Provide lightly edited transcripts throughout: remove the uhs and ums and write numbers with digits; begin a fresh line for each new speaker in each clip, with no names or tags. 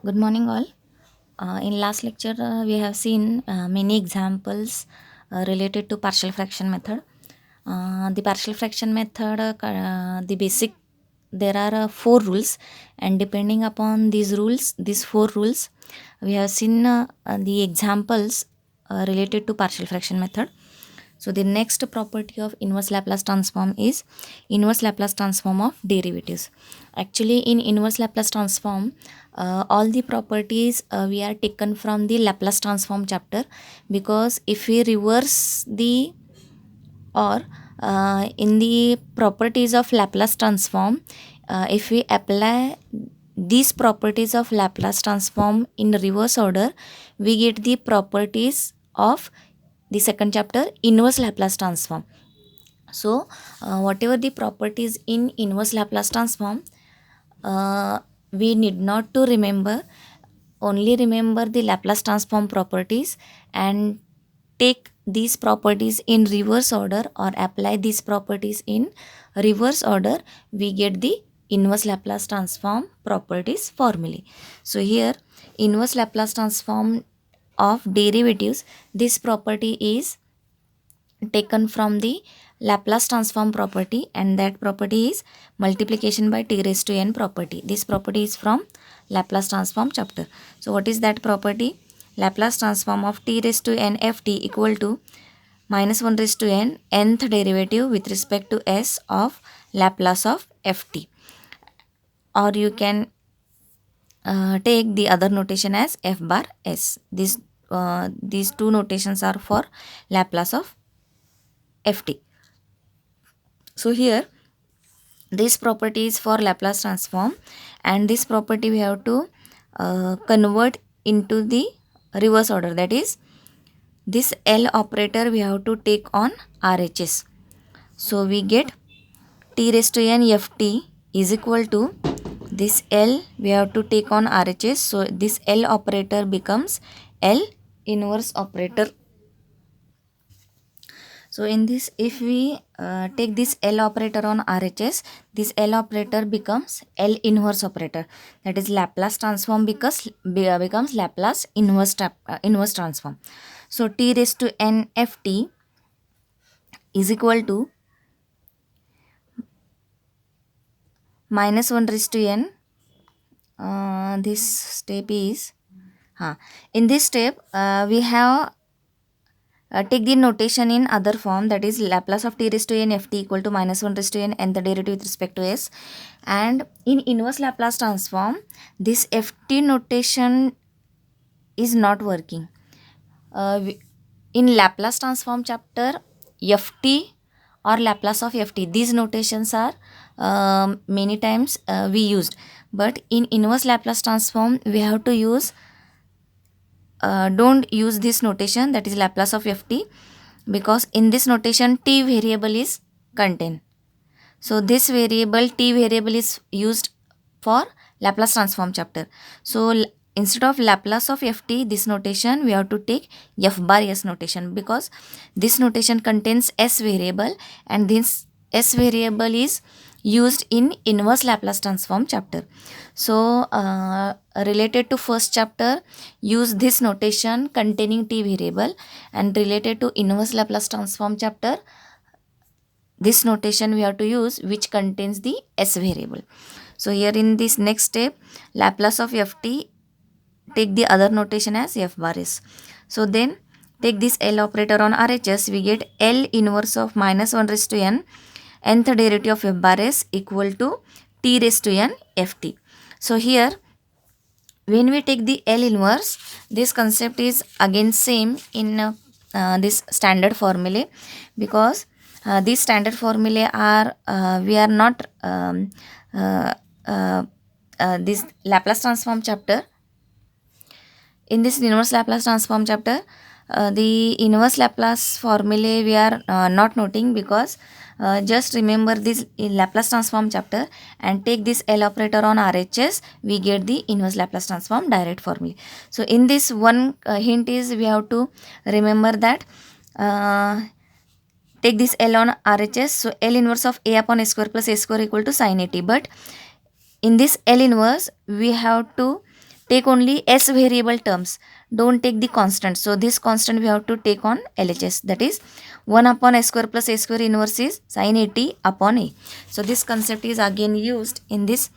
Good morning, all. In last lecture, we have seen many examples related to partial fraction method. The partial fraction method, the basic, there are four rules, and depending upon these four rules, we have seen the examples related to partial fraction method. So the next property of inverse Laplace transform is inverse Laplace transform of derivatives. Actually, in inverse Laplace transform, all the properties we are taken from the Laplace transform chapter, because if we reverse the or in the properties of Laplace transform, if we apply these properties of Laplace transform in reverse order, we get the properties of the second chapter, inverse Laplace transform. So whatever the properties in inverse Laplace transform, we need not to remember, only remember the Laplace transform properties and take these properties in reverse order or apply these properties in reverse order, we get the inverse Laplace transform properties formally. So here inverse Laplace transform of derivatives, this property is taken from the Laplace transform property, and that property is multiplication by t raised to n property. This property is from Laplace transform chapter. So what is that property? Laplace transform of t raised to n ft equal to minus 1 raised to n nth derivative with respect to s of Laplace of ft, or you can take the other notation as f bar s. These two notations are for Laplace of ft. So here this property is for Laplace transform, and this property we have to convert into the reverse order, that is this L operator we have to take on RHS. So we get t raised to n ft is equal to this L we have to take on RHS. So this L operator becomes L inverse operator. So in this, if we take this L operator on RHS, this L operator becomes L inverse operator. That is Laplace transform becomes Laplace inverse transform. So t raised to n ft is equal to minus 1 raised to n. This step is, in this step we have take the notation in other form, that is Laplace of t raised to n ft equal to minus 1 raised to n and the derivative with respect to s. And in inverse Laplace transform, this ft notation is not working. In Laplace transform chapter, ft or Laplace of ft, these notations are many times we used, but in inverse Laplace transform we have to use don't use this notation, that is Laplace of ft, because in this notation t variable is contained. So this variable t variable is used for Laplace transform chapter. So instead of Laplace of ft, this notation we have to take f bar s notation, because this notation contains s variable, and this s variable is used in inverse Laplace transform chapter. So related to first chapter, use this notation containing t variable, and related to inverse Laplace transform chapter, this notation we have to use which contains the s variable. So here in this next step, Laplace of ft, take the other notation as f bar s. So then take this L operator on RHS, we get L inverse of minus 1 raised to n nth derivative of f bar s equal to t raised to n ft. So here when we take the L inverse, this concept is again same in this standard formulae, because these standard formulae are we are not this Laplace transform chapter. In this inverse Laplace transform chapter, the inverse Laplace formulae we are not noting, because just remember this in Laplace transform chapter and take this L operator on RHS, we get the inverse Laplace transform direct formula. So in this one hint is we have to remember that take this L on RHS, so L inverse of a upon a square plus a square equal to sin 80. But in this L inverse, we have to take only s variable terms, don't take the constant. So this constant we have to take on LHS, that is 1 upon s square plus a square inverse is sin 80 upon a. So this concept is again used in this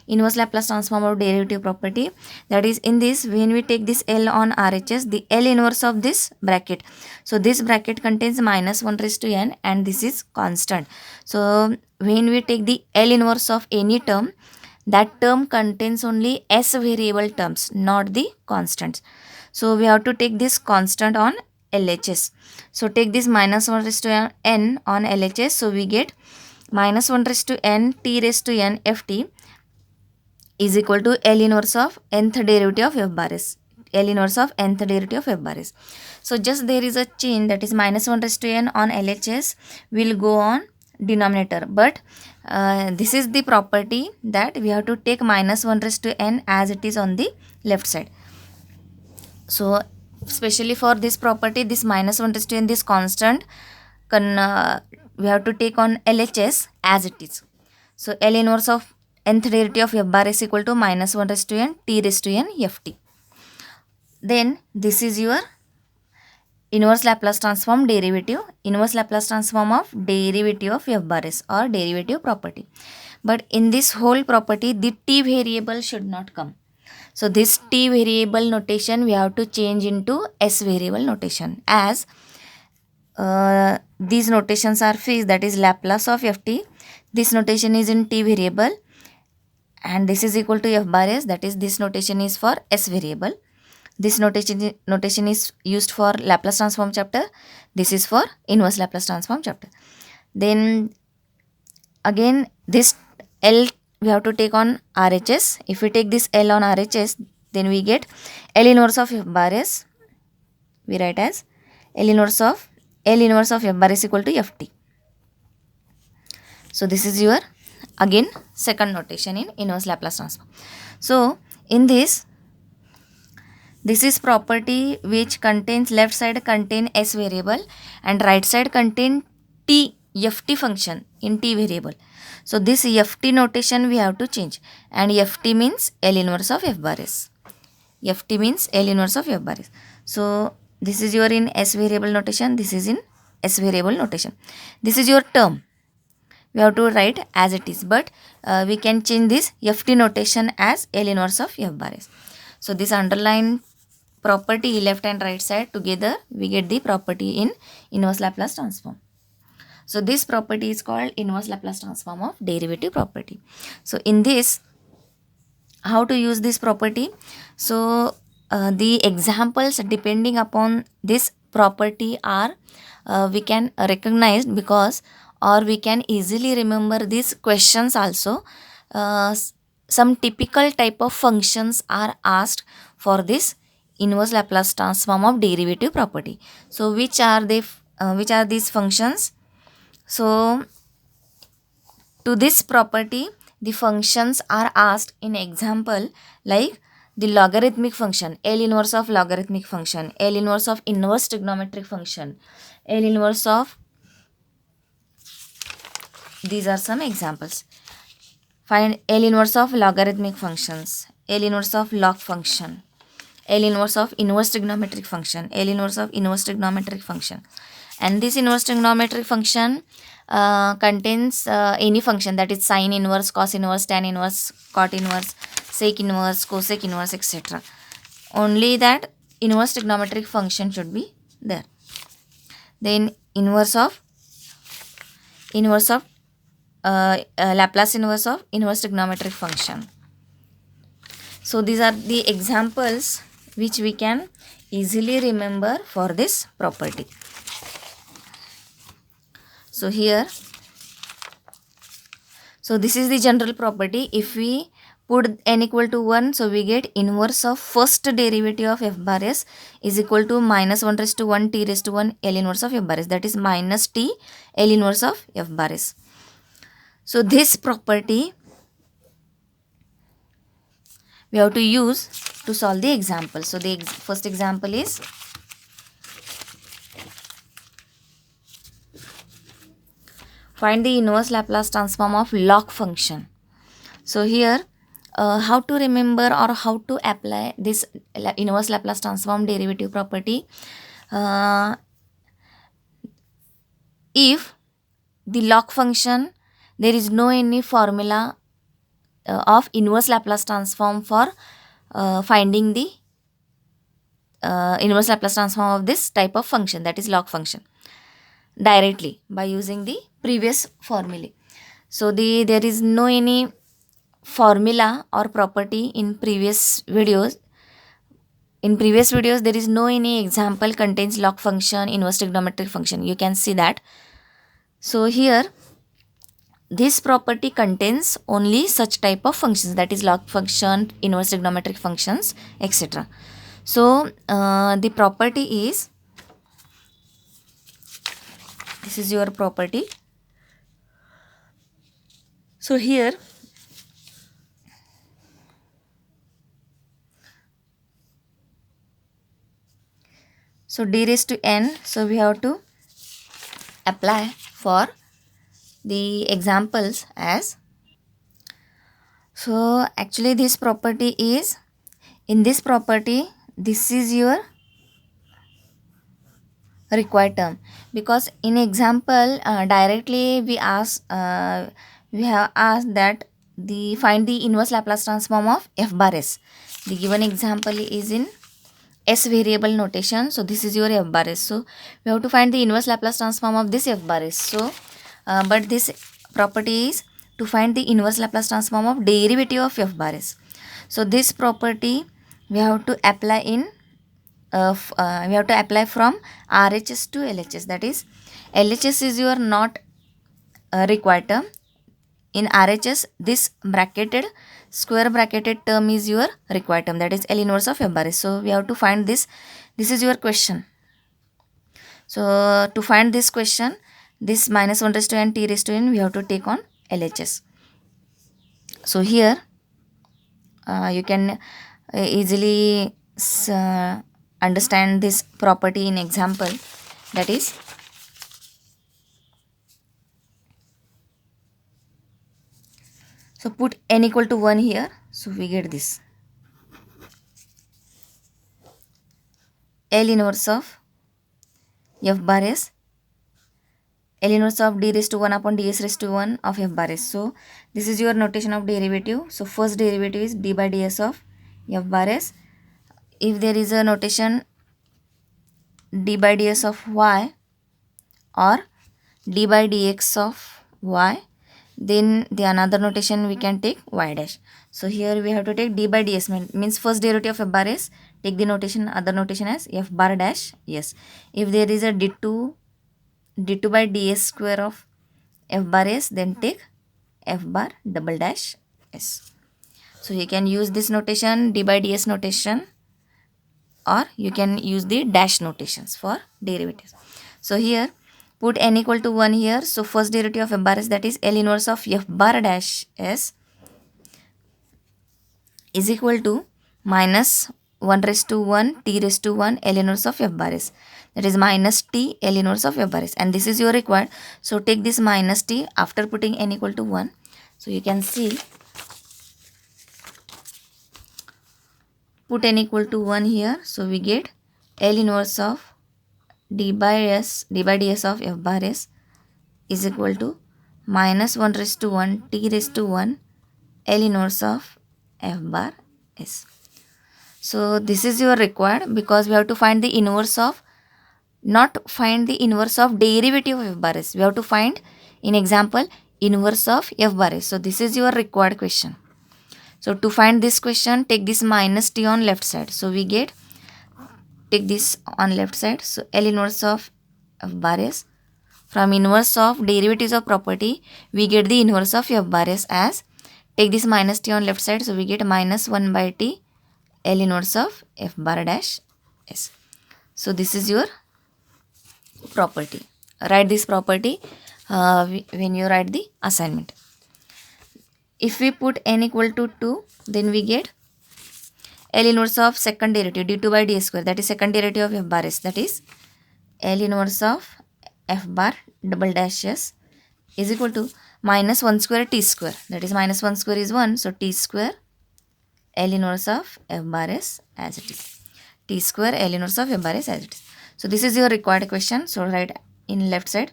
inverse Laplace transform of derivative property. That is, in this, when we take this L on RHS, the L inverse of this bracket. So this bracket contains minus 1 raised to n and this is constant. So when we take the L inverse of any term, that term contains only s variable terms, not the constants. So we have to take this constant on LHS. So take this minus 1 raised to n on LHS. So we get minus 1 raised to n t raised to n ft is equal to L inverse of nth derivative of f bar s. L inverse of nth derivative of f bar s. So just there is a change, that is minus 1 raised to n on LHS will go on denominator, but this is the property that we have to take minus 1 raised to n as it is on the left side. So especially for this property, this minus 1 raised to n, this constant we have to take on LHS as it is. So L inverse of nth derivative of f bar is equal to minus 1 raised to n t raised to n ft. Then this is your inverse Laplace transform derivative, inverse Laplace transform of derivative of f bar s or derivative property. But in this whole property, the t variable should not come. So this t variable notation we have to change into s variable notation, as these notations are fixed, that is Laplace of ft. This notation is in t variable and this is equal to f bar s, that is this notation is for s variable. This notation is used for Laplace transform chapter. This is for inverse Laplace transform chapter. Then again this L we have to take on RHS. If we take this L on RHS, then we get L inverse of f bar s. We write as L inverse of f bar is equal to ft. So this is your again second notation in inverse Laplace transform. So in this is property which contains left side contain s variable and right side contain t ft function in t variable. So this ft notation we have to change, and ft means L inverse of f bar s. Ft means L inverse of f bar s. So this is your in s variable notation, this is in s variable notation. This is your term. We have to write as it is, but we can change this ft notation as L inverse of f bar s. So this underline property left and right side together, we get the property in inverse Laplace transform. So this property is called inverse Laplace transform of derivative property. So in this, how to use this property? So the examples depending upon this property are we can recognize, because or we can easily remember these questions also. Some typical type of functions are asked for this inverse Laplace transform of derivative property. So which are these functions? So to this property, the functions are asked in example like the logarithmic function, L inverse of logarithmic function, L inverse of inverse trigonometric function, L inverse of, these are some examples. Find L inverse of logarithmic functions, L inverse of log function, L inverse of inverse trigonometric function, L inverse of inverse trigonometric function. And this inverse trigonometric function contains any function, that is sine inverse, cos inverse, tan inverse, cot inverse, sec inverse, cosec inverse, etc. Only that inverse trigonometric function should be there. Then inverse of Laplace inverse of inverse trigonometric function. So these are the examples which we can easily remember for this property. So here, so this is the general property. If we put n equal to 1, so we get inverse of first derivative of f bar s is equal to minus 1 raised to 1 t raised to 1 L inverse of f bar s, that is minus t L inverse of f bar s. So this property we have to use to solve the example. So the first example is find the inverse Laplace transform of log function. So here How to remember or how to apply this inverse Laplace transform derivative property? Uh, if the log function, there is no any formula of inverse Laplace transform for finding the inverse Laplace transform of this type of function, that is log function, directly by using the previous formulae. So there is no any formula or property in previous videos. In previous videos, there is no any example contains log function, inverse trigonometric function. You can see that. So here, this property contains only such type of functions, that is log function, inverse trigonometric functions, etc. So the property is, this is your property. So here, so d raised to n, so we have to apply for the examples as, so actually this property is, in this property, this is your required term, because in example directly we have asked that the find the inverse Laplace transform of f bar s. The given example is in s variable notation, so this is your f bar s. So we have to find the inverse Laplace transform of this f bar s. So but this property is to find the inverse Laplace transform of derivative of f bar s. So this property we have to apply in we have to apply from RHS to LHS, that is LHS is your not required term. In RHS, this bracketed, square bracketed term is your required term, that is L inverse of f bar s. So we have to find this. This is your question. So to find this question, this minus 1 raised to n, t raised to n, we have to take on LHS. So here you can easily understand this property in example, that is, so put n equal to 1 here, so we get this L inverse of f bar s, L inverse of d raised to 1 upon ds raised to 1 of f bar s. So this is your notation of derivative. So first derivative is d by ds of f bar s. If there is a notation d by ds of y or d by dx of y, then the another notation we can take y dash. So here we have to take d by ds, means first derivative of f bar s, take the notation, other notation as f bar dash s. If there is a d2 by ds square of f bar s, then take f bar double dash s. So you can use this notation, d by ds notation, or you can use the dash notations for derivatives. So here put n equal to 1 here. So first derivative of f bar s, that is L inverse of f bar dash s, is equal to minus 1 raised to 1 t raised to 1 L inverse of f bar s, that is minus t L inverse of f bar s, and this is your required. So take this minus t after putting n equal to 1. So you can see, put n equal to 1 here, so we get L inverse of d by ds of f bar s is equal to minus 1 raised to 1 t raised to 1 L inverse of f bar s. So this is your required, because we have to find the inverse of, not find the inverse of derivative of f bar s. We have to find, in example, inverse of f bar s. So this is your required question. So to find this question, take this minus t on left side. So we get, take this on left side. So L inverse of f bar s. From inverse of derivatives of property, we get the inverse of f bar s as, take this minus t on left side. So we get minus 1 by t L inverse of f bar dash s. So this is your property. Write this property when you write the assignment. If we put n equal to 2, then we get L inverse of second derivative d2 by d square, that is second derivative of f bar s, that is L inverse of f bar double dash s is equal to minus 1 square t square, that is minus 1 square is 1, so t square L inverse of f bar s as it is. T square L inverse of f bar s as it is. So this is your required question. So write in left side.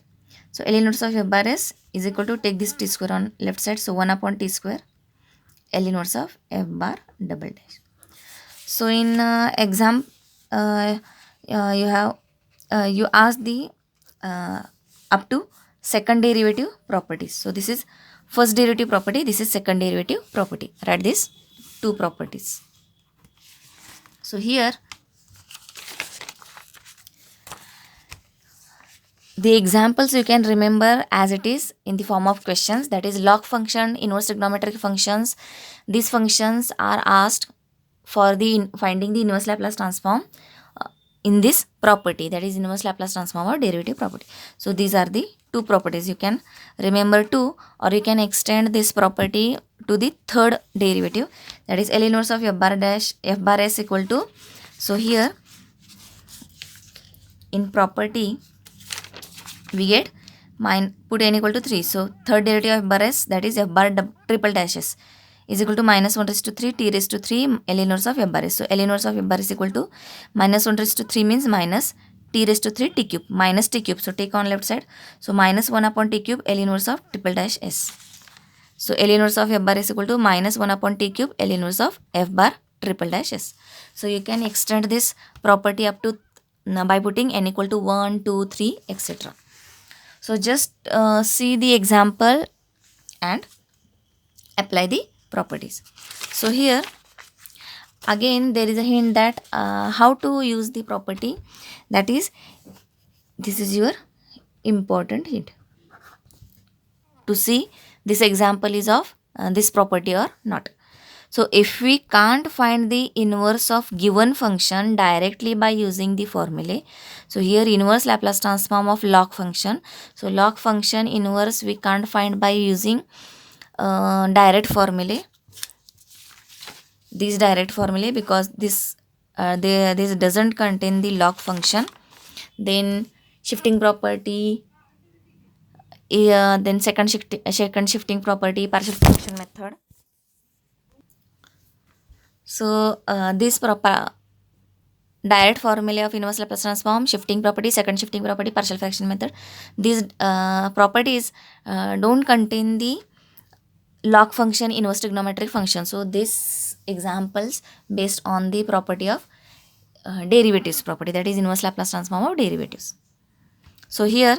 So L inverse of f bar s is equal to, take this T square on left side. So 1 upon T square L inverse of f bar double dash. So in exam, you have you ask the up to second derivative properties. So this is first derivative property, this is second derivative property. Write these two properties. So here the examples you can remember as it is in the form of questions, that is log function, inverse trigonometric functions. These functions are asked for the finding the inverse Laplace transform in this property, that is inverse Laplace transform or derivative property. So these are the two properties you can remember two, or you can extend this property to the third derivative, that is L inverse of f bar dash f bar s equal to. So here in property we get put n equal to 3. So third derivative of f bar s, that is f bar triple dash s, is equal to minus 1 raised to 3 t raised to 3 L inverse of f bar s. So L inverse of f bar is equal to minus 1 raised to 3 means minus t raised to 3 t cube minus t cube. So take on left side. So minus 1 upon t cube L inverse of triple dash s. So L inverse of f bar is equal to minus 1 upon t cube L inverse of f bar triple dash s. So you can extend this property up to by putting n equal to 1, 2, 3, etc. So just see the example and apply the properties. So here again there is a hint that how to use the property, that is, this is your important hint to see this example is of this property or not. So if we can't find the inverse of given function directly by using the formulae, so here inverse Laplace transform of log function. So log function inverse we can't find by using direct formulae, these direct formulae, because this this doesn't contain the log function. Then shifting property, then second shifting property, partial fraction method. So this proper direct formula of inverse Laplace transform, shifting property, second shifting property, partial fraction method, these properties don't contain the log function, inverse trigonometric function. So these examples based on the property of derivatives property, that is inverse Laplace transform of derivatives. So here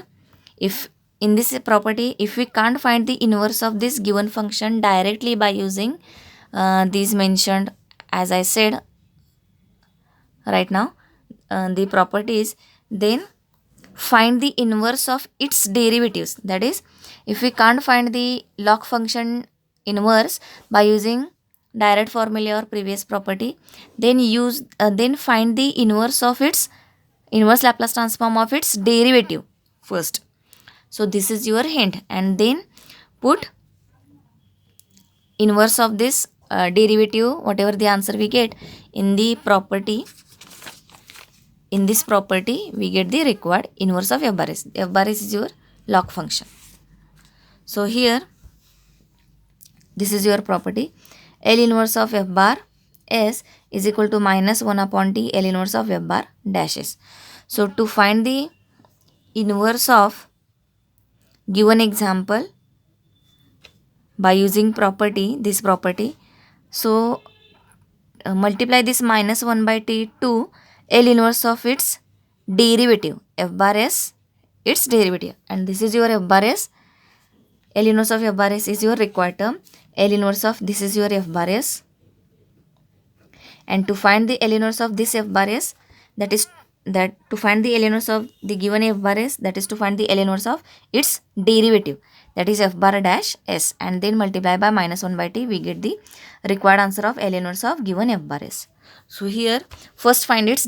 if in this property, if we can't find the inverse of this given function directly by using these mentioned, as I said right now, the properties, then find the inverse of its derivatives. That is, if we can't find the log function inverse by using direct formula or previous property, then use then find the inverse of its inverse Laplace transform of its derivative first. So this is your hint, and then put inverse of this derivative, whatever the answer we get in the property. In this property we get the required inverse of f bar s. F bar s is your log function. So here this is your property, L inverse of f bar s is equal to minus 1 upon t L inverse of f bar dash s. So to find the inverse of given example by using property, this property, so multiply this minus 1 by t to L inverse of its derivative, f bar s its derivative, and this is your f bar s. L inverse of f bar s is your required term, L inverse of this is your f bar s, and to find the L inverse of this f bar s, that is that to find the L inverse of the given f bar s, that is to find the L inverse of its derivative, that is f bar dash s, and then multiply by minus 1 by t, we get the required answer of L inverse of given f bar s. So here first find its